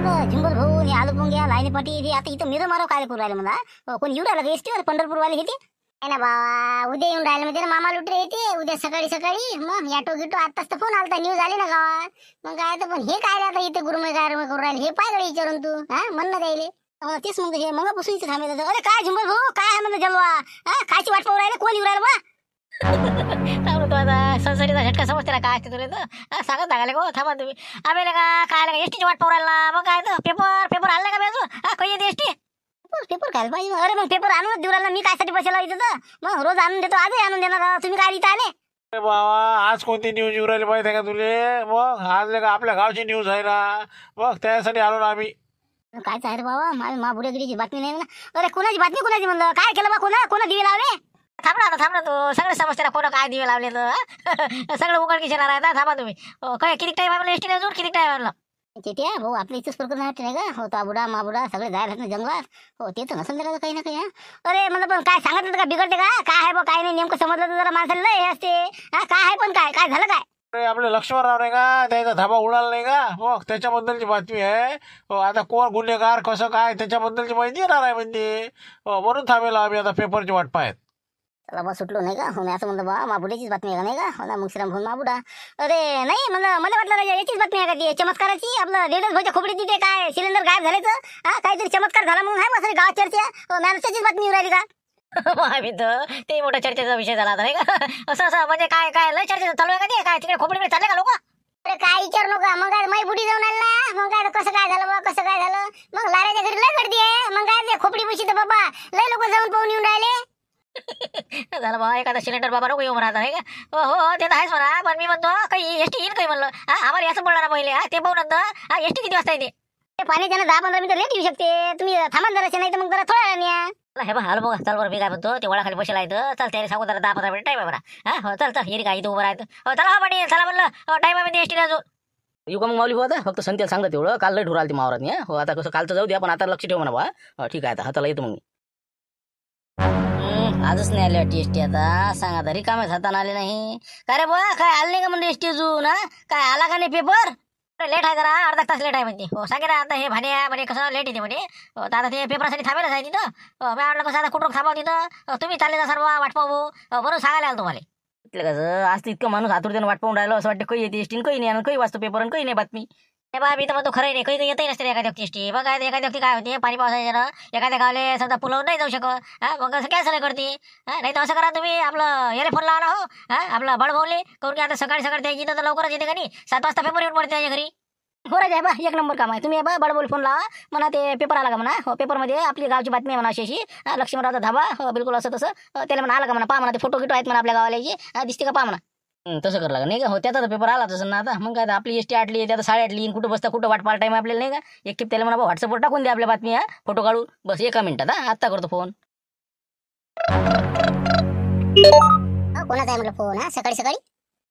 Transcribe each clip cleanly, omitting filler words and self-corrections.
म्हणलं झुंबर भाऊ हे आलू पोंग्या लाईनी पाटी हे आता इथं मिरं मारो काय करू राहिले मला कोण येऊ राहिलं एसटीवर पंढरपूरवाले हे ते ना बाबा उद्या येऊन राहिले म्हणजे मामा लुटरे येते उद्या सकाळी सकाळी मग याटो गिटो आताच तर फोन आलता न्यूज आली ना गावात मग काय तर पण हे काय आता इथे गुरुमय गारमय करू राहिले हे पाय गळे विचारून तू हा म्हणणं द्यायले तेच मग हे मग बसून इथे थांबे अरे काय झुंबर भाऊ काय आहे म्हणलं जलवा हा कायची वाट पाहू राहिले कोण येऊ राहिलं बा तो आता संसरीचा झटका समजते ना काय असते तुला तर सांगत टाकाले गो थांबा तुम्ही आम्ही का काय एसटीची वाट पाहू राहिला मग काय तर पेपर आणला का मी अजून हा काही येते एसटी पेपर खायला पाहिजे अरे मग पेपर आणूनच देऊ राहिला मी कायसाठी बसेला इथं तर मग रोज आणून देतो आजही आणून देणार तुम्ही काय इथं आले बाबा आज कोणती न्यूज येऊ राहिली माहिती आहे का तुले मग आज का आपल्या गावची न्यूज आहे ना मग त्यासाठी आलो ना आम्ही काय रे बाबा माझ्या महाबुड्यागिरीची बातमी नाही ना अरे कोणाची बातमी कोणाची म्हणलं काय केलं बा कोणा दिवे लावले थांबा तो सगळं समजते ना कोणा काय दिवे लावले तर सगळं उघडकीचे राहणार आहे थांबा तुम्ही काय किती टाईम आहे एसटी अजून किती टाईम आणलं ते भाऊ आपल्या इथंच प्रकरण नाही का हो ताबुडा माबुडा सगळे जायला ना जंगलात हो ते तर नसेल त्याला काही ना काही अरे मला पण काय सांगितलं का बिघडते का काय आहे बा काय नाही नेमकं समजलं तर जरा माणसाला लय असते हा काय आहे पण काय झालं काय अरे आपले लक्ष्मणराव नाही का त्याचा धाबा उडाला नाही का मग त्याच्याबद्दलची बातमी आहे हो आता कोण गुन्हेगार कसं काय त्याच्याबद्दलची माहिती येणार आहे म्हणजे म्हणून थांबेला आम्ही आता पेपरची वाट पाहत चला बा सुटलो नाही का हो मी असं म्हणलं बा माबुड्याचीच बातमी आहे का नाही का हो ना मुंगशीराम भाऊ माबुडा अरे नाही मला वाटलं याचीच बातमी आहे का ती चमत्काराची आपलं लेडस भाऊच्या खोपडीत तिथे काय सिलेंडर गायब झाल्याचं हा काहीतरी चमत्कार झाला म्हणून आहे बा गावात चर्चा मॅनेजरचीच बातमी येऊ राहिली का आम्ही तर ते मोठा चर्चेचा विषय झाला आता नाही का असं म्हणजे काय लय चर्चा चालू आहे का ते काय तिकडे खोपडीकडे चालले का लोक अरे काय विचार नका मग काय माई बुडी जाऊन आला मग काय कसं काय झालं बा कसं काय झालं मग लाऱ्याच्या घरी लय गर्दी आहे मग काय खोपडी पैशी तर बाबा लय लोक जाऊन पाहून येऊन राहिले झालं बाबा एखादा सिलेंडर बाबा नको येऊ म्हणा नाही का हो ते तर आहेच म्हणा पण मी म्हणतो काही एसटी येईल काही म्हणलं हा आम्हाला याचं बोलणार पहिले हा ते पाहू नंतर हा एसटी किती वाजता येते पाणी त्यानं 10-15 मिनिटं लेट येऊ शकते तुम्ही थांबा जराशे नाही तर मग जरा थोड्या वेळाने हे बा हॅलो बघा चल बरं मी काय म्हणतो ते वळाखाली बसेला आहे चल त्याने सांगू जरा 10-15 मिनिट टाईम आहे बरा हा हो चल येईल काय इथं उभं राहतं हो चला हो पाणी चला म्हणलं टाईम आहे म्हणजे एसटीला अजून येऊ का मग माऊली भाऊ आता फक्त संत्याला सांगत तेवढं काल लय ढोराल ती मावरात हो आता कसं कालचं जाऊ द्या पण आता लक्ष ठेव म्हणा बा हो ठीक आहे आता हाताला येतो मग मी आजच नाही आले वाटते एसटी आता सांगा आता रिकाम्याच हाताने आले नाही काय रे बा काय आले नाही का म्हणजे एसटी अजून हा काय आला का नाही पेपर लेट आहे जरा अर्धा तास लेट आहे म्हणजे हो सांगे ना आता हे भाण्या म्हणजे कसं लेट येते म्हणजे आता ते पेपरासाठी थांबेलच आहे तिथं मी म्हटलं कसं आता कुठं थांबाव तिथं तुम्ही चालले जा सर्व वाट पाहू बरोबर सांगायला आलं तुम्हाला इथलं कसं आज इतकं माणूस आतुरतेनं वाट पाहून राहिलो असं वाटतं काही येते एसटीन काही नाही आणि काही वाचतो पेपर आणि काही नाही बातमी हे बा मी तर म्हणतो खरं नाही काही येतही नसते एखाद्या एसटी बघा एखाद्या व्यक्ती काय होते पाणी पावसाच्या ना एखाद्या गावले समजा पुलावर नाही जाऊ शकत हा मग असं कॅन्सल करते नाही तर असं करा तुम्ही आपलं याला फोन लावा ना हो हा आपलं बळभाऊले करून की आता सकाळी त्याची तर लवकरच येते का नाही 7 वाजता पेपर येऊन पडते त्याच्या घरी हो राजा बा एक नंबर काम आहे तुम्ही बा बळभाऊला फोन लावा म्हणा ते पेपर आला का म्हणा हो पेपरमध्ये आपली गावची बातमी आहे म्हणा अशी लक्ष्मणरावचा धाबा हो बिलकुल असं तसं त्याला म्हणा आला का म्हणा पहा म्हणा ते फोटो गिटो आहेत म्हणा आपल्या गावाला दिसते का पहा म्हणा तसं करायला लागलं नाही का हो त्याचा पेपर आला तसं ना आता मग काय आपली एसटी आटली त्यात 8:30 कुठं बसता कुठं वाट पार टाईम आपल्याला नाही का एक त्याला म्हणा व्हॉट्सअपवर टाकून द्या आपल्या बातमी हा फोटो काढू बस 1 मिनिटात हा आत्ता करतो फोन कोणाचा आहे म्हटलं फोन हा सकाळी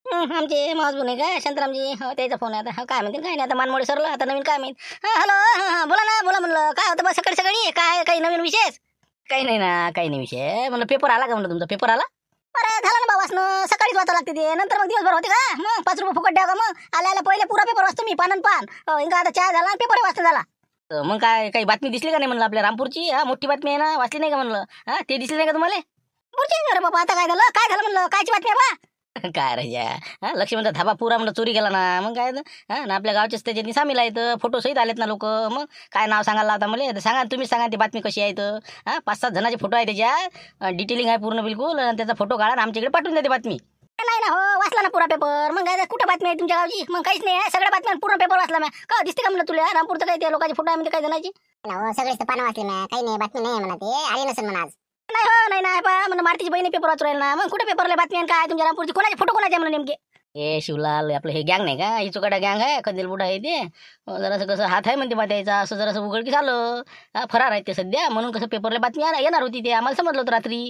आमचे माजबून आहे का शांतारामजी हो त्याचा फोन आहे आता काय म्हणते काय नाही आता मानमोडे सरलं आता नवीन काय माहित हॅलो बोला ना बोला म्हणलं काय होतं बा सकाळी काय काही नवीन विशेष काही नाही ना काही नाही विषय म्हणलं पेपर आला का म्हणलं तुमचा पेपर आला अरे झालं ना बाबासनं सकाळीच वाचा लागते ते नंतर मग दिवसभर होते का मग 5 रुपये फुकट द्या का मग आल्याला पहिले पुरा पेपर वाचतो मी पान इंका आता चहा झाला पेपर वाचता झाला मग काय काही बातमी दिसली का नाही म्हणलं आपल्या रामपूरची हा मोठी बातमी आहे ना वाचली नाही का म्हणलं हा ते दिसली नाही का तुम्हाला पुढची अरे बाबा आता काय झालं म्हणलं कायची बातमी आहे बा काय राजा हा लक्ष्मणचा धाबा पुरा म्हणलं चोरी गेला ना मग काय हा ना आपल्या गावचेच त्याच्यानी सामील आहेत फोटो सहित आलेत ना लोक मग काय नाव सांगायला आता मला सांगा तुम्ही सांगा ती बातमी कशी आहे तर हा 5-7 जणांचे फोटो आहे त्याच्या डिटेलिंग आहे पूर्ण बिलकुल आणि त्याचा फोटो काढा आणि आमच्याकडे पाठवून द्या ती बातमी नाही ना हो वाचला ना पुरा पेपर मग काय कुठं बातमी आहे तुमच्या गावची मग काहीच नाही सगळ्या बातम्या पूर्ण पेपर वाचला मी का दिसते का म्हणलं तुला रामपूरचं काही त्या लोकांचे फोटो आहे म्हणजे काय जणांची सगळेच पानं वाचले ना काही नाही बातमी नाही म्हणा ते आली नसेल म्हणा आज नाही हो नाही पा म्हणून मारतीची बहिणी पेपर वाचू राहिला ना मग कुठे पेपरला बातमी आहे काय तुमच्या रामपूरची कोणाचे फोटो कोणाचे म्हणून नेमके हे शिवलाल आपलं हे गँग नाही का ही चुकाटा गँग आहे कंदील बुडा आहे ते जरासं कसं हात आहे म्हणते द्यायचा असं जरासं उघडकीस आलं फरार आहे ते सध्या म्हणून कसं पेपरला बातमी येणार होती ते आम्हाला समजलं होतं रात्री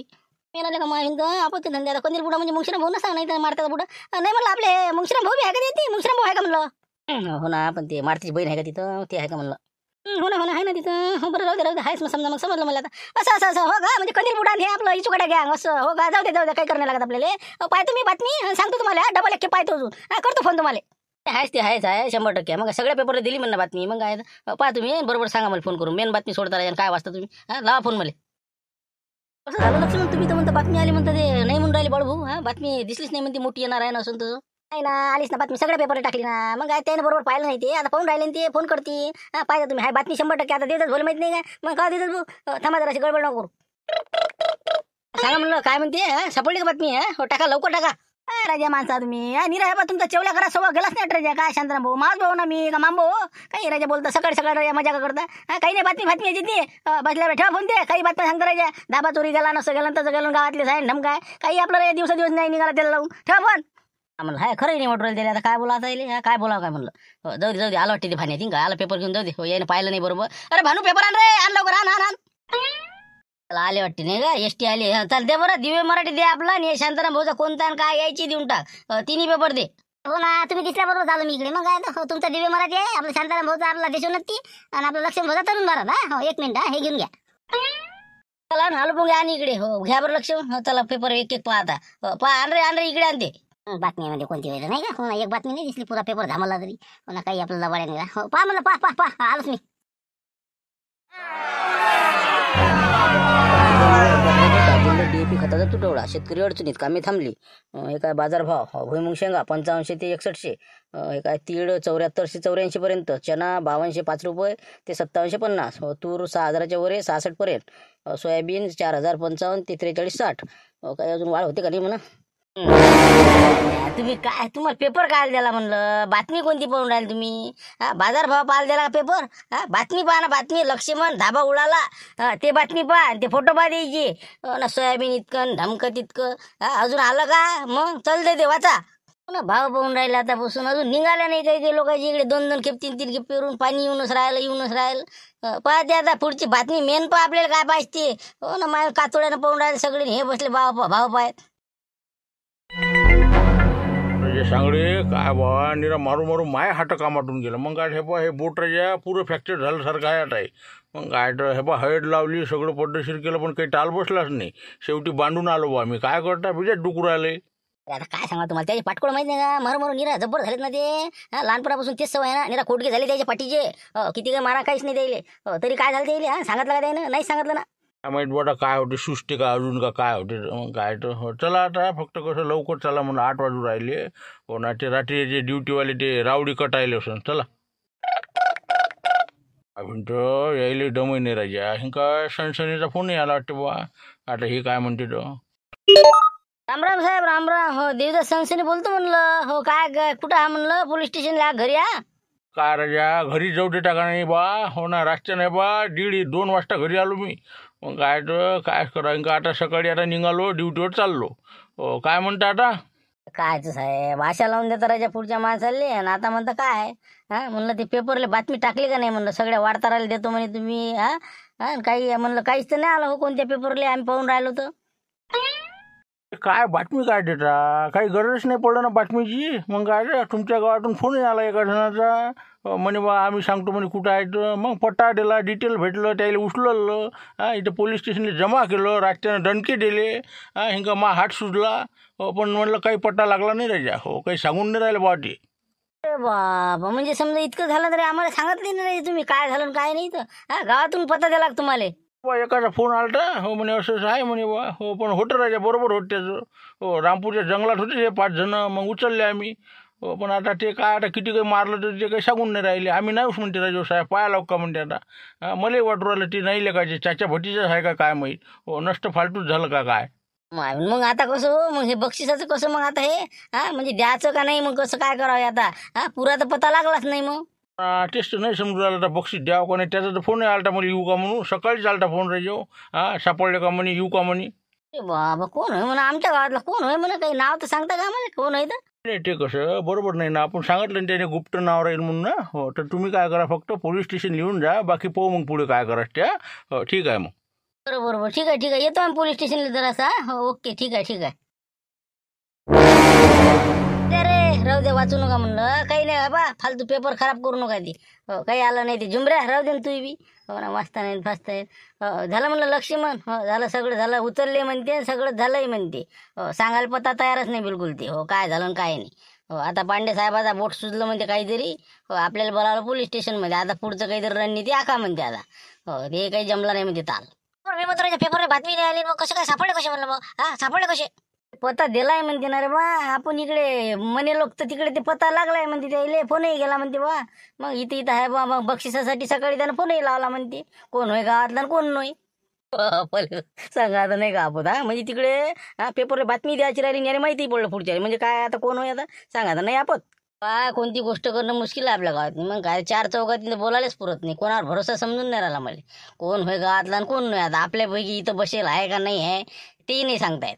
मी का माहिती आपण ते धंद्याला कंदील बुडा म्हणजे मुंगशीराम भाऊ नसा नाही तर मारतात बुडा नाही म्हणलं आपले मुंगशीराम भाऊ बी आहे का ते मुंगशीराम भाऊ आहे का म्हणलं हो ना पण ते मारतीची बहीण आहे का तिथं ते आहे का म्हणलं हो ना आहे ना तिथं हो बरं राहू दे आहेच मग समजा मग समजलं मला आता असं हो का म्हणजे कंदील बुडा हे आपलं इचुकाटा गँग असं हो का जाऊ दे काही करणे लागत आपल्याला पाहतो मी बातमी सांगतो तुम्हाला डबल 1 पाहतो अजून करतो फोन तुम्हाला आहेच ते आहेच आहे 100%. मग सगळ्या पेपरला दिली म्हणा बातमी. मग काय पहा तुम्ही बरोबर सांगा मला फोन करून. मेन बातमी सोडता राहिला काय वाचता तुम्ही? लावा फोन मला. कसं झालं लक्ष्मण, तुम्ही तर म्हणता बातमी आली म्हणता, ते नाही म्हणून राहिले बाळू. बातमी दिसलीच नाही म्हणते, मोठी येणार आहे ना असं तसं. नाही ना, आलीच ना बातमी, सगळ्या पेपरला टाकली ना. मग काय त्याने बरोबर पाहिलं नाही, ते आता पाहून राहिले ते फोन करते. पाहिजे तुम्ही हाय बातमी 100% आता देतच, भले माहित नाही काय. मग काय देतच भाऊ, थांबा जराशी गडबड नको करू. सांगा म्हणलं काय म्हणते, सापडली का बातमी? हो टाका लवकर टाका. राजा माणसा तुम्ही निरा आहे बा, तुमचा चेवल्या करा सवय गेलाच नाही राजा. काय शांतराम भाऊ, माझ भाऊ ना मी का माम भाऊ? काही राजा बोलता सकाळी सकाळी राजा मजा करता. काही नाही, बातमी यायची ती बसल्या ठेवा फोन ते. काही बातमी सांगता राजा, दाबा चोरी गेला नसं गेलं तसं गेलं, गावातले साहेब ढम काय काही आपलं राजा दिवस नाही निघाला त्याला लावून ठेवा फोन. म्हणलं हाय खरंही नाही म्हटलं त्याला, आता काय बोला आता येईल, काय बोला काय म्हणलं. जाऊ दे आलं वाटते ते भाण्यात काय आला पेपर घेऊन जाऊ दे. याने पाहिलं नाही बरोबर. अरे भानू पेपर आण रे, आण लवकर आण. आले वाटते नाही का, एसटी आली. चल दे बरं, दिव्य मराठी दे आपला, आणि शांताराम भाऊचा कोणता आणि काय यायची देऊन टाक. तिन्ही पेपर दे. हो ना, तुम्ही दिसल्याबरोबर झालं मी इकडे. मग काय तर, तुमचा दिव्य मराठी आहे, आपला शांताराम भाऊचा आपला देशोन्नती, आणि आपलं लक्ष्मण भाऊचा तरुण भारत. हो 1 मिनिट हे घेऊन घ्या. चला हालू पण घ्या आणि इकडे. हो घ्या बरं लक्ष्मण. चला पेपर एक एक पाहता. पहा आण रे इकडे आणते. बातमीमध्ये कोणती वेळ नाही का. हो ना, एक बातमी नाही दिसली, पुरा पेपर झामला तरी. हो ना, काही आपल्याला लबाड्या नाही. हो पहा म्हणलं, पहा आलोच मी. DAP खताचा तुटवडा, शेतकरी अडचणीत, कामे थांबली. हे काय बाजारभाव, भुईमुग शेंगा 5500 ते 6100. हे काय तीळ 7400 84 पर्यंत. चना 5200 5 रुपये ते 5750. तूर 6000च्या वर 66 पर्यंत. सोयाबीन 4055 ते 4360. काय अजून वाढ होते का नाही म्हणा. तुम्ही काय, तुम्हाला पेपर काय द्याला म्हणलं, बातमी कोणती पाहून राहील तुम्ही? बाजारभाव पाहायला द्याला का पेपर? बातमी पहा ना, बातमी. लक्ष्मण धाबा उडाला ते बातमी पहा, ते फोटो पहा द्यायची ना. सोयाबीन इतकं धमकत इतकं अजून आलं का? मग चल दे वाचा ना. भाव पाहून राहिला आता बसून, अजून निघाला नाही काही लोकांची इकडे. 2 खेप 3 खेप पेरून पाणी येऊनच राहिलं. पाहते आता पुढची बातमी मेन पहा आपल्याला काय पाहिजे. हो ना, माझ्या कातोड्यानं पाहून राहिले सगळे, हे बसले भाव पाहत. सांगडे काय बा, निरा मारू माय हाट कामातून गेलं. मग काय हे बा, हे बोट राजा पुरं फ्रॅक्चर झाल्यासारखं आहे. मग काय हे बा, हळद लावली, सगळं पद्धतशीर केलं, पण काही टाल बसलाच नाही. शेवटी बांधून आलो बा मी. काय करता बिजात डुकू राहिले. आता काय सांगा तुम्हाला, त्याचे पाठकोळ माहित नाही का. मारू निरा जबर झालेत ना ते. लहानपणापासून तेच सवय ना. निरा कोटके झाले त्याच्या पाठीचे. किती काय मारा काहीच नाही द्यायले. तरी काय झालं त्याला, सांगितलं का त्यानं? नाही सांगितलं ना. माहीत बटा काय होते, सुष्टी का अजून का काय होते. मग काय तर हो चला आता, फक्त कसं लवकर चला म्हणून 8 वाजून राहिले. हो ना, ते रात्री जे ड्युटीवाले ते रावडी कटायले असं. चला अभिन तर यायले दमय नाही राजा. हे काय सणसणीचा फोनही आला वाटते बा. आता हे काय म्हणते तो. रामराम साहेब, रामराम. हो देवदास संस्थेने बोलतो म्हणलं. हो काय कुठं हा म्हणलं, पोलीस स्टेशनला घरी या. काय राजा, घरी जाऊ देता का नाही बा. हो ना, रातच्या नाही बा, 1:30-2 वाजता घरी आलो मी. मग काय तर काय करा का, आता सकाळी आता निघालो, ड्युटीवर चाललो. हो काय म्हणता आता. कायच साहेब, आशा लावून देता राजा पुढच्या माणसाले, आणि आता म्हणता काय. म्हणलं ते पेपरला बातमी टाकली का नाही म्हणलं, सगळ्या वार्ताहराला देतो म्हणे तुम्ही. काही म्हणलं काहीच तर नाही आलं हो कोणत्या पेपरले, आम्ही पाहून राहिलो तर. काय बातमी काय देता, काही गरजच नाही पडलं ना बातमीची. मग काय तुमच्या गावातून फोनही आला एका जणाचा, म्हणे बा आम्ही सांगतो म्हणे कुठं आहे तर. मग पत्ता दिला, डिटेल भेटलं, त्याला उचललं. इथं पोलीस स्टेशनला जमा केलं, रात्रीनं दणके दिले. हिंका मा हात सुजला. पण म्हणलं काही पत्ता लागला नाही राजा. हो काही सांगून नाही राहिलं बा ते. अरे बाबा, म्हणजे समजा इतकं झालं तरी आम्हाला सांगितलं नाही तुम्ही काय झालं काय नाही तर. गावातून पत्ता द्याला तुम्हाला. बा एकाचा फोन आलता. हो म्हणे असंच आहे म्हणे बा. हो पण होतं राजा बरोबर होत त्याचं. हो रामपूरच्या जंगलात होते ते 5 जण. मग उचलले आम्ही. हो पण आता ते काय, आता किती काही मारलं तर ते काही सांगून नाही राहिले. आम्ही नाहीच म्हणते राजा साहेब, पाया लाव का म्हणते. आता मलाही वाटू राहिलं ते नाही लेखायचे, चाच्या भटीचंच आहे का काय माहीत. हो नष्ट फालतूच झालं का काय. मग आता कसं हो, मग हे बक्षिसाचं कसं मग आता हे म्हणजे द्यायचं का नाही, मग कसं काय करावं आता. पुरा तर पत्ता लागलाच नाही मग. तेच तर नाही समजून राहिलं. तर बक्षीस द्यावं का नाही, त्याचा तर फोन आलता मला, येऊ का म्हणून. सकाळीच आलता फोन राजा. सापडले का म्हणे, येऊ का म्हणे. बाबा कोण आहे म्हणा, आमच्या गावातला कोण आहे म्हणा, काही नाव तर सांगता का मला, कोण आहे तर. नाही ते कसं बरोबर नाही ना, आपण सांगितलं ना त्याने गुप्त नाव राहील म्हणून ना. हो तर तुम्ही काय करा, फक्त पोलीस स्टेशन लिहून जा, बाकी पाहू मग पुढे काय करायचं त्या. हो ठीक आहे मग. बरोबर ठीक आहे येतो आम्ही पोलीस स्टेशनला जरासा. हो ओके ठीक आहे. अरे राहू दे, वाचू नका म्हणलं. काही नाही बाबा, फालतू पेपर खराब करू नका ती. हो काही आलं नाही ते जुमऱ्या, राहू दे ना तू बी. हो ना, वाचता नाही फाचता येत. हो झालं म्हणलं लक्ष्मण. हो झालं, सगळं झालं, उचलले म्हणते, सगळं झालंही म्हणते. हो सांगायला पत्ता तयारच नाही बिलकुल ते. हो काय झालं काय नाही. हो, आता पांडे साहेबाचा बोट सुचलं म्हणते काहीतरी. हो, आपल्याला बोलावलं पोलीस स्टेशनमध्ये. आता पुढचं काहीतरी रणनीती आखा म्हणते आता. हो, ते काही जमलं नाही म्हणते ताल. मी म्हणतो पेपरला बातमी नाही आली, मग कसं काय सापडले कसे म्हणलं? मग हा सापडले कसे? पत्ता दिलाय म्हणते ना रे बा. आपण इकडे मने लोक तर तिकडे ते पत्ता लागलाय म्हणते. त्याला फोनही गेला म्हणते बा. मग इथं आहे बा. मग बक्षिसासाठी सकाळी त्यानं फोनही लावला म्हणते. कोण होय गावातला आणि कोण नाही. सांगा आता नाही का आपण. हा म्हणजे तिकडे पेपरला बातमी द्यायची राहिली आणि माहिती पडलं पुढच्या. म्हणजे काय आता कोण होय आता सांगा आता नाही आपण. काय कोणती गोष्ट करणं मुश्किल आहे आपल्या गावात. मग काय चार चौकात बोलायलाच पुरत नाही. कोणावर भरोसा समजून नाही राहिला मला. कोण होय गावातला आणि कोण नाही. आता आपल्यापैकी इथं बसेल आहे का नाही आहे तेही नाही सांगतायत.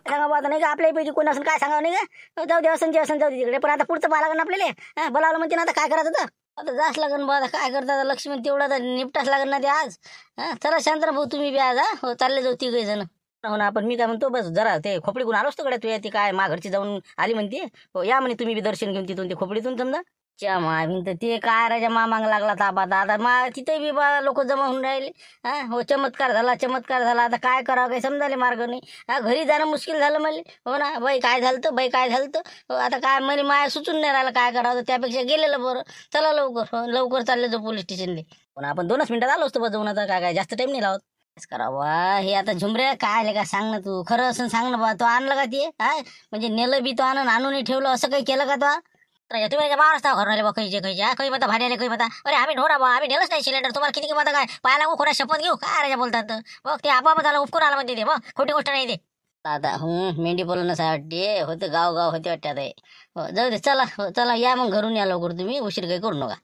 सांगा बा आता नाही का आपल्यापैकी कोण असेल काय सांगावं नाही का. जाऊ दे असं जे असं जाऊ दे तिकडे. पण आता पुढचं पाहा लागेल आपल्याला. बोलावलं म्हणते ना आता काय करायचं तर. आता जास्त लागेल बा. आता काय करता लक्ष्मी तेवढा तर निपटाच लागेल ना ते आज. चला शांत भाऊ तुम्ही बी आज. हो चालले जाऊ तिघे जण. हो ना. आपण मी काय म्हणतो बस जरा ते खोपडीकडून आलोच तिकडे. तू ती काय मा घरची जाऊन आली म्हणते. हो या म्हणे तुम्ही बी दर्शन घेऊन तिथून ते खोपडीतून समजा. च्या मा म्हणते ते काय राजा मा माग लागला तापा. आता मा तिथे बी बा लोक जमा होऊन राहिले. हो चमत्कार झाला चमत्कार झाला. आता काय करावं काही समजायला मार्ग नाही. घरी जाणं मुश्किल झालं मला. हो ना बाई काय झालं बाई काय झालं. हो आता काय मला माया सुचून नाही राहिलं काय करावं. त्यापेक्षा गेलेलं बरं. चला लवकर. हो लवकर चालले जाऊ पोलीस स्टेशनला. पण आपण 2च मिनिटात आलो असतो बा जाऊन. आता काय जास्त टाइम नाही लावत. करावा हे आता झुमरे काय का सांग ना तू. खरं असं सांग ना बा. तो आणलं का ते म्हणजे नेलं बी तो आणूनही ठेवलं असं काही केलं का तो. तुम्ही महाराष्ट्र घरून आले बा खायचे काही मता भारी आले काही मता. अरे आम्ही ढोरा बा आम्ही नेलंच नाही सिलेंडर. तुम्हाला किती किंमत काय पाहायला खोट्या शपथ घेऊ काय राजा बोलतात. मग ते आपाप झालं उपकून आला म्हणते ते. मग खोटी गोष्ट नाही ते. आता मेंढी बोलणं वाटते. होतं गाव होते वाटते आता. हो जाऊ दे चला. हो चला या मग घरून या लवकर तुम्ही. उशीर काही करू नका.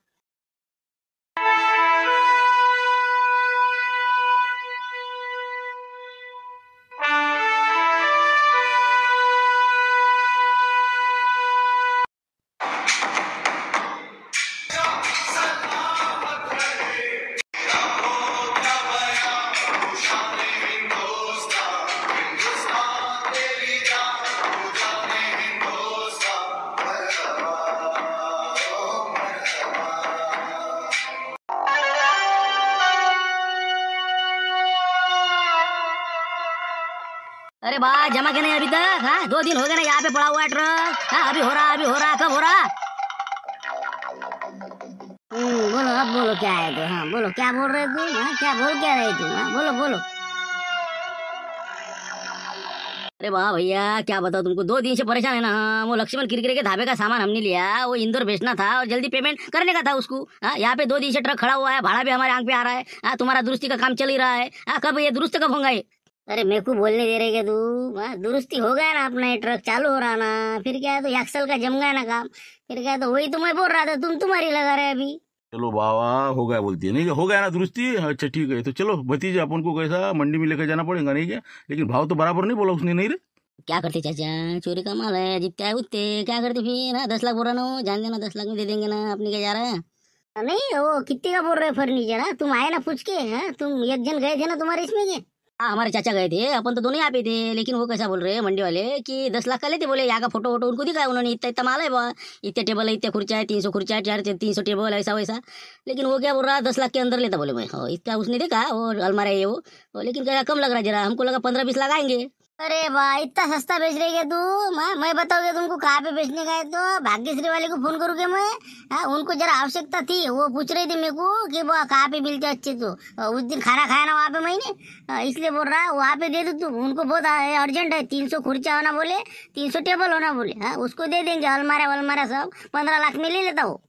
अरे बा जमा के नहीं अभी तक. 2 दिन हो गए ना यहाँ पे पड़ा हुआ है ट्रक. अभी हो रहा कब हो रहा. बोलो अब बोलो क्या है तो. हाँ बोलो क्या बोल रहे तुम. क्या बोल क्या रहे तुम. बोलो. अरे वाह भैया क्या बताओ तुमको. 2 दिन से परेशान है ना. वो लक्ष्मण किरकिरे के ढाबे का सामान हमने लिया. वो इंदौर भेजना था और जल्दी पेमेंट करने का था उसको. यहाँ पे 2 दिन से ट्रक खड़ा हुआ है. भाड़ा भी हमारे आंख पे आ रहा है. तुम्हारा दुरुस्ती का काम चल ही रहा है. कब ये दुरुस्त कब होगा ये. अरे मेरे को बोलने दे रहे क्या तू. दुरुस्ती हो गया ना अपना. ये ट्रक चालू हो रहा ना. फिर क्या है तो एक्सल का जम गया ना काम. फिर क्या है तो वही तो मैं बोल रहा था. तुम तुम्हारी लगा रहे अभी. चलो बाबा हो गया बोलती है नहीं. हो गया ना दुरुस्ती. अच्छा ठीक है. तो चलो भतीजे अपन को कैसा मंडी में लेकर जाना पड़ेगा नहीं क्या. लेकिन भाव तो बराबर नहीं बोला उसने नहीं रे. क्या करते चाचा. चोरी का माल है. जितते है उतने क्या करते फिर. 10 लाख बोल रहा ना. जान देना 10 लाख में दे देंगे ना. अपनी क्या जा रहा है. नहीं वो कितने का बोल रहे फर्नीचर. तुम आए ना पूछ के. तुम एक जन गए थे ना तुम्हारे इसमें के. हमारे चाचा गए थे. अपन तो दोनों यहाँ पे थे. लेकिन वो कैसा बोल रहे हैं मंडी वाले कि 10 लाख का लेते. बोले यहाँ का फोटो उनको दिखाया उन्होंने. इतना माल है बा. इतने टेबल है इतने खुर्चा है 300 खुर्चा है 300 टेबल ऐसा वैसा. लेकिन वो क्या बोल रहा 10 लाख के अंदर लेता. बोले मैं इसका उसने देखा वो अलमारा है वो. लेकिन क्या कम लग रहा जरा. हमको लगा 15-20 लाख आएंगे. अरे भाई इतना सस्ता बेच रही है तू. मैं बताऊंगा तुमको कहाँ पे बेचने का है. तो भाग्यश्री वाले को फोन करूँ क्या मैं. उनको जरा आवश्यकता थी. वो पूछ रही थी मेरे को कि वो कहाँ पे मिलते अच्छे. तो उस दिन खाना खाया ना वहाँ पे मैंने. इसलिए बोल रहा है वहाँ पे दे दो तू. उनको बहुत अर्जेंट है. 300 खुर्चा होना बोले 300 टेबल होना बोले. उसको दे देंगे. अलमारा सब 15 लाख में ले लेता हो.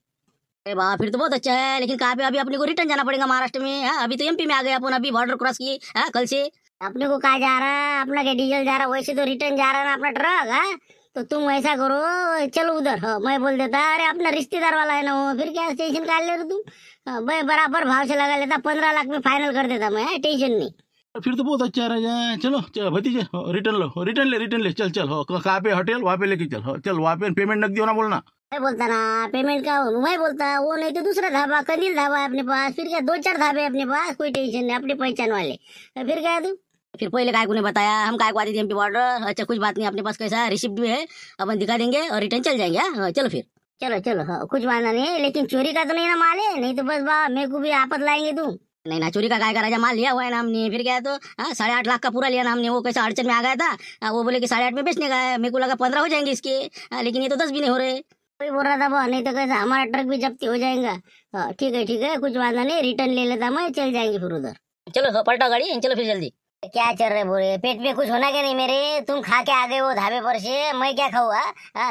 अरे वाह फिर तो बहुत अच्छा है. लेकिन कहाँ पे अभी अपने को रिटर्न जाना पड़ेगा महाराष्ट्र में. अभी तो MP में आ गए अपन. अभी बॉर्डर क्रॉस किए कल से. अपने को कहा जा रहा है. अपना क्या डीजल जा रहा है वैसे तो रिटर्न जा रहा है ना अपना ट्रक. तो तुम ऐसा करो चलो उधर. मैं बोल देता. अरे अपना रिश्तेदार वाला है ना वो. फिर क्या टेंशन काट ले रहे तुम. मैं बराबर भाव से लगा लेता. 15 लाख में फाइनल कर देता मैं. टेंशन नहीं. फिर तो बहुत अच्छा राजा. चलो भतीजे रिटर्न ले. चल हो कहाँ पे होटल वहाँ पे लेके चल. चल वहाँ पे पेमेंट नकदी होना बोलना. मैं बोलता ना पेमेंट का. मैं बोलता वो नहीं तो दूसरा ढाबा कंदील ढाबा है अपने पास. फिर क्या 2-4 ढाबे अपने पास. कोई टेंशन नहीं. अपनी पहचान वाले. फिर क्या है तू. फिर पहले काय को नहीं बताया. हम काय को आते थे MP बॉर्डर. अच्छा कुछ बात नहीं. अपने पास कैसा रिसिप्ट भी है. अपन दिखा देंगे और रिटर्न चल जाएंगे. चलो फिर चलो कुछ वादा नहीं. लेकिन चोरी का तो नहीं ना माल है. नहीं तो बस बा मेरे को भी आपत लाएंगे तुम. नहीं ना, चोरी का काय कराया, माल लिया हुआ है ना हमने, फिर क्या है तो 8.5 लाख का पूरा लिया ना हमने। वो कैसा अड़चन में आ गया था, वो बोले कि 8.5 में बेचने का है, मेरे को लगा 15 हो जाएंगे इसके, लेकिन ये तो 10 भी नहीं हो रहे। कोई बोल रहा था बा, नहीं तो कैसा हमारा ट्रक भी जब्ती हो जाएगा। ठीक है, कुछ वादा नहीं, रिटर्न ले लेता मैं, चल जाएंगे फिर उधर। चलो पलटा गाड़ी, चलो फिर जल्दी। क्या चल रहे बोरे, पेट में कुछ होना क्या नहीं मेरे? तुम खा के आ गए वो ढाबे पर से, मैं क्या खाऊँ?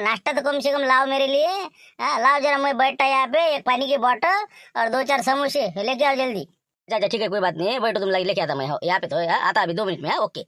नाश्ता तो कम से कम लाओ मेरे लिए। लाओ जरा, मैं बैठता यहाँ पे, एक पानी की बोतल और 2-4 समोसे लेके आओ जल्दी। अच्छा ठीक है, कोई बात नहीं, बैठो तुम, लेके आता मैं यहाँ पे, तो आता अभी 2 मिनट में। ओके।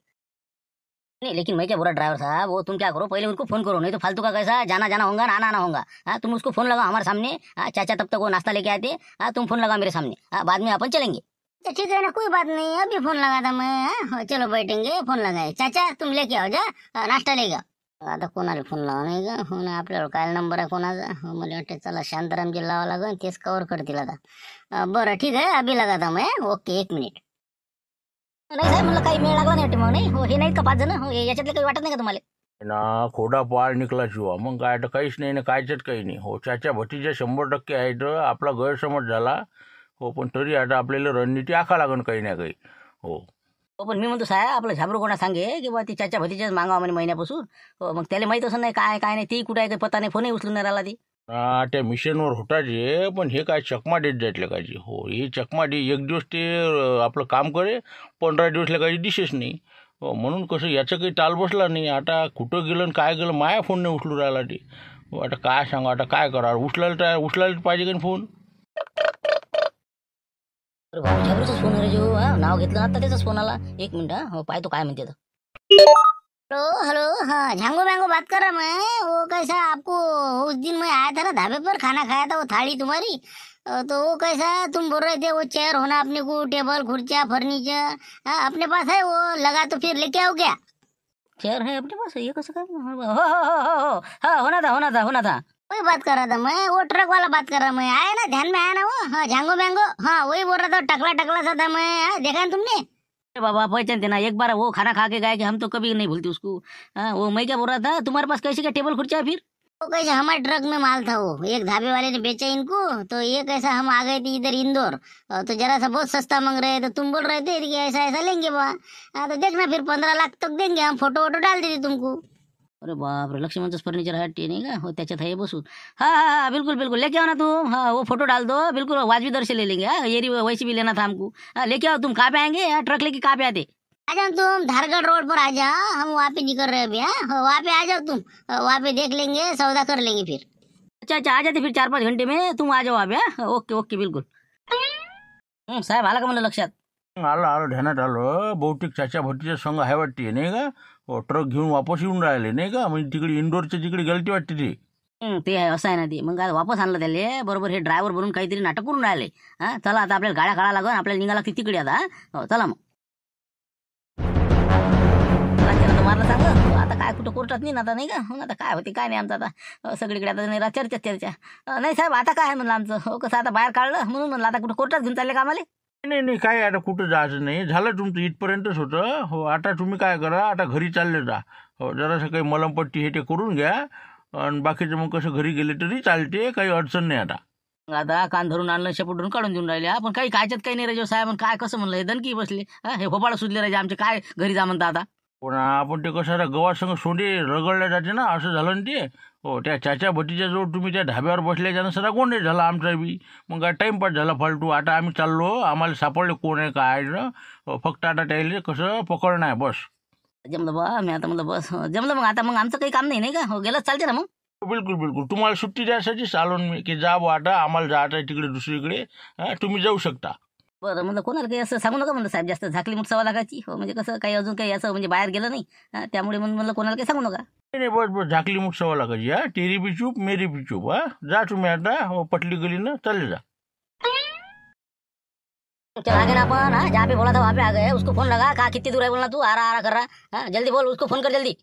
नहीं लेकिन मैं क्या बोला ड्राइवर साहब, वो तुम क्या करो, पहले उनको फोन करो, नहीं तो फालतू का कैसा जाना जाना होगा ना, आना आना होगा। तुम उसको फोन लगाओ हमारे सामने। चाचा तब तक वो नाश्ता लेके आते, तुम फोन लगाओ मेरे सामने, बाद में अपन चलेंगे। तो ठीक है ना, कोई बात नहीं, अभी फोन लगा था मैं। चलो बैठेंगे, फोन लगाए। चाचा तुम लेके आओ जा, नाश्ता लेगा। आता कोणाला फोन लावा नाही का, हो ना, आपल्याला काय नंबर आहे कोणाचा? मला वाटतं चला शांतारामजी लावा लागेल, तेच कवर करतील आता। बरं ठीक आहे, अभी लगाता मैं। Okay, 1 minute. नाही साहेब, मला काही मेळ लागला नाही वाटते मग, नाही हो, हे नाहीत का 5 जण? हो, याच्यातले काही वाटत नाही का तुम्हाला? ना खोडा पाळ निघला शिवा, मग काय तर काहीच नाही ना, कायच्यात काही नाही हो। चाच्या भतीच्या 100% आहेत, आपला गैरसमज झाला हो, पण तरी आता आपल्याला रणनीती आखा लागन काही ना काही हो। हो पण मी म्हणतो साहेब, आपलं झाबरू कोणा सांगे की बा ती चाचा भतीच्याच मागावा म्हणे महिन्यापासून, हो मग त्याला माहीत असं नाही काय काय नाही, ती कुठं आहे काही पत्ता नाही, फोनही उचलून नाही राहिला ती। त्या मिशनवर होताचे, पण हे काय चकमा देत जायतले काजी हो। हे चकमा दे, एक दिवस ते आपलं काम करे, 15 दिवसला काही दिसेच नाही हो। म्हणून कसं याचं काही ताल बसला नाही। आता कुठं गेलं आणि काय गेलं, माया फोन नाही उचलू राहिला ते हो। आता काय सांगा, आता काय करा, उचलायला पाहिजे का फोन? अरे भाऊ, झाबरूचाच फोन रे जो, नाव घेतलं आता त्याचाच फोन आला। 1 मिनिट, हो पाहतो काय म्हणते तो। हेलो हेलो, हाँ झांगो मैंगो बात कर रहा मैं। वो कैसा आपको, उस दिन मैं आया था ना ढाबे पर, खाना खाया था, वो थाली तुम्हारी। तो वो कैसा तुम बोल रहे थे वो चेयर होना अपने को, टेबल कुर्सियाँ फर्नीचर अपने पास है, वो लगा तो फिर लेके आओ क्या? चेयर है अपने पास, ये कसं काय? हो, हाँ होना था। वही बात कर रहा था मैं, वो ट्रक वाला बात कर रहा मैं। आया ना, ध्यान में आया ना वो? हाँ झांगो मैंगो, हाँ वही बोल रहा था, टकला टकला सा था मैं। देखा ना तुमने? अरे बाबा पहचानते ना, एक बार वो खाना खा के गए कि हम तो कभी नहीं भूलते उसको। वो मैं क्या बोल रहा था, तुम्हारे पास कैसे क्या टेबल खुर्चा है फिर? वो कैसे हमारे ट्रक में माल था, वो एक ढाबे वाले ने बेचा इनको। तो ये कैसा, हम आ गए थे इधर इंदौर, तो जरा सा बहुत सस्ता मांग रहे, तो तुम बोल रहे थे कि ऐसा ऐसा लेंगे बा। तो देखना फिर 15 लाख तक देंगे हम, फोटो वोटो डाल देते तुमको। अरे बाप रे, लक्ष्मणचंच फर्निचर आहे ते नाही का, हो त्याच्यात आहे बसून। हाँ बिल्कुल लेके आओ ना तुम, हाँ वो फोटो डाल दो, बिल्कुल वाजबी दर से ले लेंगे। ये वैसे भी लेना था हमको। लेके आओ तुम, कहाँ पे आएंगे? ट्रक लेके कहाँ पे आते? आ जाओ तुम, धारगढ़ रोड पर आ जाओ, हम वहाँ पे निकल रहे हैं अभी। वहाँ पे आ जाओ तुम, वहाँ पे देख लेंगे, सौदा कर लेंगे फिर। अच्छा आ जाते फिर 4-5 घंटे में, तुम आ जाओ अभी। ओके बिल्कुल। साहेब आला का म्हणलं लक्षात? आलं ध्यानात आलं, बहुतेक चाच्या भतीच्या संघ आहे वाटते नाही का हो। ट्रक घेऊन वापस येऊन राहिले नाही का, म्हणजे तिकडे इंदोरच्या तिकडे गेलती वाटते ते। ते आहे, असं आहे ना ते। मग आज वापस आणलं त्याले बरोबर, हे ड्रायव्हर बनून काहीतरी नाटक करून राहिले। चला आता आपल्याला गाड्या काढा लागल, आपल्याला निघा लागते तिकडे आता। हो चला मग, मारलं चांगलं आता, काय कुठं कोर्टात नाही ना आता, नाही का? मग आता काय होते काय नाही आमचं आता, सगळीकडे आता नाही चर्चा। नाही साहेब, आता काय आहे म्हणलं आमचं, हो कसं आता बाहेर काढलं म्हणून म्हणलं, आता कुठं कोर्टात घेऊन चालले का आम्हाला? नाही काय, आता कुठं जायचं नाही, झालं तुमचं इथपर्यंतच होतं हो। आता तुम्ही काय करा, आता घरी चालले जा हो। जरासं काही मलमपट्टी हे ते करून घ्या, आणि बाकीचं मग कसं घरी गेले तरी चालते, काही अडचण नाही आता। आता कान धरून आणलं, शेपूट काढून देऊन राहिले, पण काही कायच्यात काही नाही राजे साहेब। काय कसं म्हणलं, हे दणकी बसले, हे भोपाळ सुचले राजे आमचे, काय घरी जा म्हणता आता? पण आपण ते कसं, आता गव्हासंग सोंडे रगडल्या जाते ना, असं झालं ना ते हो। त्या चाच्या भतीच्या जवळ तुम्ही त्या ढाब्यावर बसल्याच्यानं सगळा गोंधळ झाला आमचा बी, मग काय टाईमपास झाला फालतू। आता आम्ही चाललो, आम्हाला सापडले कोण आहे काय ना, फक्त आता त्याला कसं पकडणं आहे बस। जमलं बा, मी आता म्हणलं बस जमलं, मग आता मग आमचं काही काम नाही का, हो गेलं चालते ना मग? बिलकुल तुम्हाला सुट्टी द्यायसाठी चालून मी, की जा बुवा आता आम्हाला जायचं आहे तिकडे दुसरीकडे, तुम्ही जाऊ शकता। बरं म्हणलं, कोणाला काही असं सांगू नका म्हणलं साहेब, जास्त झाकली मुठ सवा लागायची हो, म्हणजे कसं काही अजून काही असं म्हणजे बाहेर गेलं नाही, त्यामुळे म्हणलं कोणाला काही सांगू नका। नाही बस झाकली मुठ सवा लागायची, तेरी भी चूप मेरी भी चूप। जा तुम्ही आता हो, पटली गली ना, चालले जा। चल आगे ना अपन, जहाँ पे बोला था वहाँ पे आ गए। उसको फोन लगा, कहा कितनी दूर है बोलना तू, आ रहा कर रहा। जल्दी बोल, उसको फोन कर जल्दी।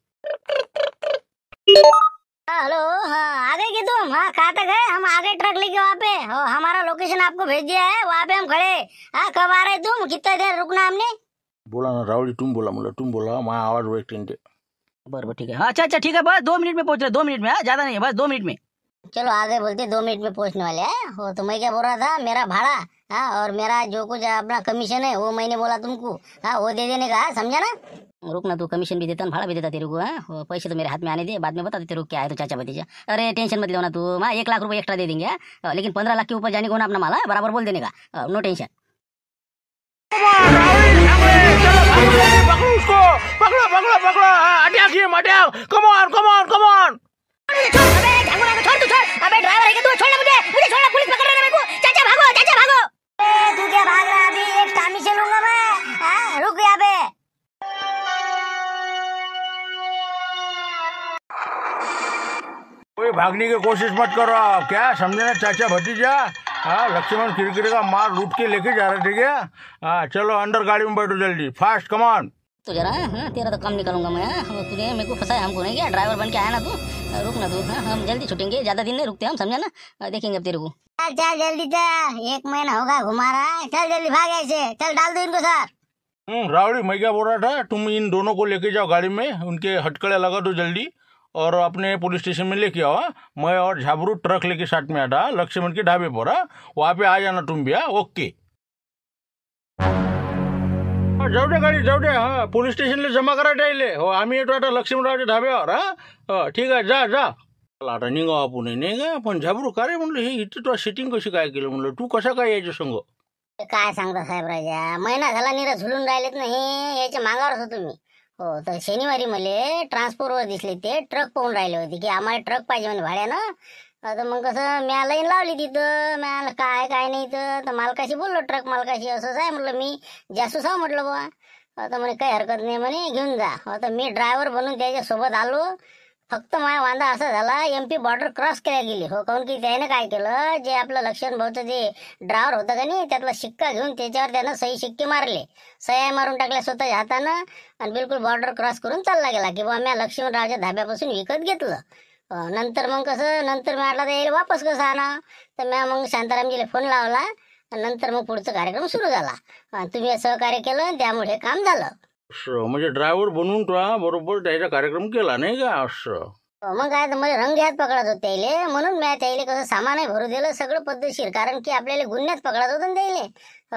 हेलो, हाँ आ गए कि तुम? हाँ कहाँ तक है? हम आ गए ट्रक लेके वहाँ पे, हमारा लोकेशन आपको भेज दिया है, वहाँ पे हम खड़े। कब आ रहे तुम? कितना देर रुकना हमने? बोला ना रावली, तुम बोला म्हणलं, तुम बोला, माझा आवाज व्यक्त ते। बरं ठीक है, अच्छा ठीक है, बस 2 मिनट में पहुंच रहे, 2 मिनट में, ज़्यादा नहीं है, बस 2 मिनट में। चलो आगे बोलते 2 मिनट में पहुंचने वाले हैं। हो तो मैं क्या बोल रहा था, मेरा भाड़ा हाँ और मेरा जो कुछ अपना कमीशन है वो मैंने बोला तुमको, हाँ वो दे देने का, समझा ना। रुक ना, तू कमीशन भी देता ना भाड़ा भी देता तेरे को। हाँ वो पैसे तो मेरे हाथ में आने दे, बाद में बता दे तेरे को क्या है तो चाचा भतीजा। अरे टेंशन मत लेना तू, हाँ 1 लाख रुपये एक्स्ट्रा दे देंगे। हाँ लेकिन 15 लाख के ऊपर जाने को ना अपना माल, हाँ, बराबर बोल देने का, नो टेंशन। पकड़ो उसको, पकड़ो पकड़ो पकड़ो, attack him attack, come on come on come on. अबे झांगुरा को छोड़, तू छोड़। अबे ड्राइवर है क्या तू, छोड़ना मुझे छोड़ना, पुलिस पकड़ रहा है मेरे को। चाचा भागो चाचा भागो। तू क्या भाग रहा है, अभी एक टामी से लूंगा मैं। हाँ रुक यहाँ पे। कोई भागने की कोशिश मत करो, क्या समझे ना चाचा भतीजा। हाँ लक्ष्मण किरकिरे का माल लूट के लेके जा रहे थे क्या। हाँ चलो अंदर गाड़ी में बैठो जल्दी, फास्ट कम ऑन। तो जरा हाँ तेरा तो काम निकालूंगा मैं। हाँ तूने मेरे को फंसाया, हमको नहीं क्या, ड्राइवर बन के आया ना तू। रुक ना तू, हाँ हम जल्दी छूटेंगे, ज्यादा दिन नहीं रुकते हम, समझा ना। देखेंगे अब तेरे को। चल जल्दी चल, 1 महीना होगा घुमा रहा है, चल जल्दी भाग ऐसे, चल डाल दो इनको सर। रावड़ी मैं क्या बोल रहा था, तुम इन दोनों को लेके जाओ गाड़ी में, उनके हटकड़े लगा दो जल्दी और अपने पुलिस स्टेशन में लेके आओ। हाँ? मैं और झाबरू ट्रक लेके साथ में आता लक्ष्मण के ढाबे पर, वहाँ पे आ जाना तुम भी। हाँ ओके जाऊ दे गाडी जाऊ दे, हा पोलीस स्टेशनला जमा करायला राहिले हो, आम्ही येतो आता लक्ष्मणरावच्या ढाब्यावर। हा ठीक आहे, जा जा. चला आता निघाव आपण, नाही का. पण झाबरू का रे म्हणलं, हे इथं तू सेटिंग कशी काय केलं म्हणलं, तू कसा काय यायच्या संग. काय सांगता साहेब राजा, महिना झाला निरा झुलून राहिलेत नाही, याच्या मागावरच होतो मी. हो तर शनिवारी मले ट्रान्सपोर्टवर दिसले, ते ट्रक पाहून राहिले होते की आम्हाला ट्रक पाहिजे म्हणे भाड्यानं. आता मग कसं मी लाईन लावली तिथं, मी काय काय नाही तर मालकाशी बोललो, ट्रक मालकाशी असंच आहे म्हटलं, मी जासूस आहो म्हटलं बुवा. आता म्हणे काही हरकत नाही म्हणे, घेऊन जा. आता मी ड्रायव्हर बनून त्याच्यासोबत आलो. फक्त माझा वांदा असा झाला, MP बॉर्डर क्रॉस केल्या गेली हो, काऊन की त्याने काय केलं, जे आपलं लक्ष्मण भाऊचं जे ड्रायव्हर होतं का नाही, त्यातला शिक्का घेऊन त्याच्यावर त्यानं सही शिक्के मारले, सह्या मारून टाकल्या स्वतःच्या हातानं आणि बिलकुल बॉर्डर क्रॉस करून चालला गेला की बा मी लक्ष्मणरावच्या धाब्यापासून विकत घेतलं. नंतर मग कसं, नंतर मी म्हटलं यायला वापस कसं आणा, तर मी मग शांतारामजीला फोन लावला. नंतर मग पुढचा कार्यक्रम सुरू झाला. तुम्ही सहकार्य केलं त्यामुळे हे काम झालं. असं म्हणजे ड्रायव्हर बनवून तो बरोबर त्याचा कार्यक्रम केला नाही का. असं मग काय तर मला रंग ह्यात पकडत होत त्याले, म्हणून मी त्याले कसं सामानही भरू दिलं सगळं पद्धतशीर, कारण की आपल्याला गुन्ह्यात पकडत होतं ना त्याले.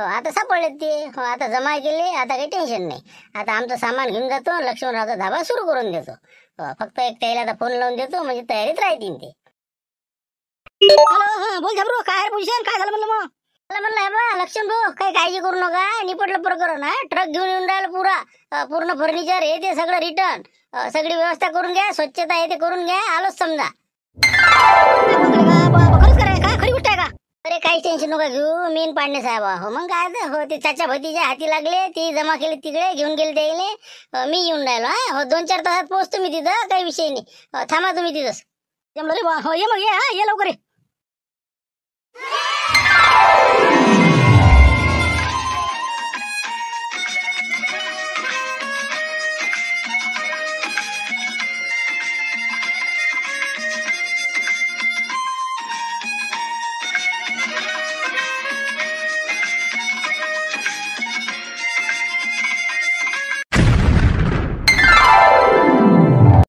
आता सापडलेत ते, आता जमा केले, आता काही टेन्शन नाही. आता आमचं सामान घेऊन जातो, लक्ष्मणरावचा धाबा सुरू करून देतो. फक्त एक त्याला आता फोन लावून देतो, म्हणजे तयारीत राहतील ते. हॅलो बोल झाबरू, काय रे पोझिशन, काय झालं म्हणलं. मग मला म्हणलं हे बा लक्ष्मण भाऊ, काही काळजी करू नका, निपटलं प्रकरण आहे. ट्रक घेऊन येऊन राहिलं पुरा, पूर्ण फर्निचर हे ते सगळं रिटर्न, सगळी व्यवस्था करून घ्या, स्वच्छता हे ते करून घ्या, आलोच समजा. खरंच कराय का, खरी गोष्ट आहे का. अरे काही टेन्शन नका घेऊ, मीन पाडणे साहेब. हो मग काय तर, हो ते चाचा भतीच्या हाती लागले, ती जमा केली तिकडे घेऊन गेले त्याले, मी येऊन राहिलो. हो 2-4 तासात पोहोचतो मी तिथं, काही विषय नाही. थांबा तुम्ही तिथंच. जमलं रे बा, हो ये मग ये, हा ये लवकर ये.